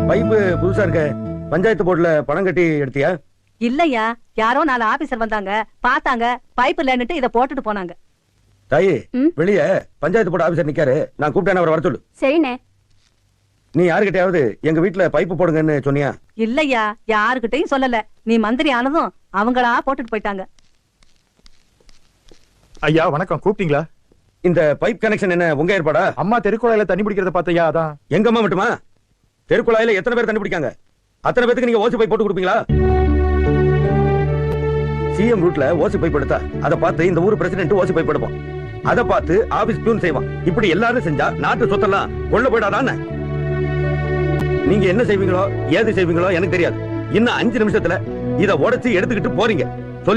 Pipe புதுசா இருக்க, பஞ்சாயத்து போர்டுல பணம் கட்டி எடுத்தியா? இல்லையா, யாரோ 4 ஆபீசர் வந்தாங்க, பார்த்தாங்க, பைப் இல்லன்னுட்டு இத போட்டுட்டு போனாங்க. தாயி, வெளியே பஞ்சாயத்து போர்டு ஆபீசர் நிக்காரு, நான் கூப்பிட்டேன், அவரை வர சொல்லு. சரிண்ணே. நீ யாருக்கிட்டையாவது எங்க வீட்டுல பைப்பு போடுங்கன்னு சொன்னியா? இல்லையா, யாருக்கிட்டையும் சொல்லல. நீ மந்திரி ஆனதும் அவங்களா போட்டுட்டு போயிட்டாங்க. ஐயா வணக்கம், கூப்பிட்டீங்களா? இந்த பைப் கனெக்ஷன் என்ன உங்க ஏற்பாடா? அம்மா தெருக்குழாயில தண்ணி பிடிக்கிறத பார்த்தையா, அதான். எங்க அம்மா மட்டுமா? தெருக்குழாயில எத்தனை பேர் தண்ணி பிடிக்காங்க? அத்தனை பேருக்கு நீங்க ஓசி பைப் போட்டு கொடுப்பீங்களா? சிஎம் ரூட்ல ஓசி பைப் எடுத்தா அதை பார்த்து இந்த ஊர் பிரசிடென்ட் ஓசி பைப் எடுப்போம், அதை பார்த்து ஆபீஸ் பியூன் செய்வான். இப்படி எல்லாரும் செஞ்சா நாட்டு சொத்தெல்லாம் கொள்ள போயிடாதானே? நீங்க என்ன செய்வீங்களோ ஏது செய்வீங்களோ எனக்கு தெரியாது. இன்னும் 5 நிமிஷத்துல இதை உடைச்சு எடுத்துக்கிட்டு போறீங்க.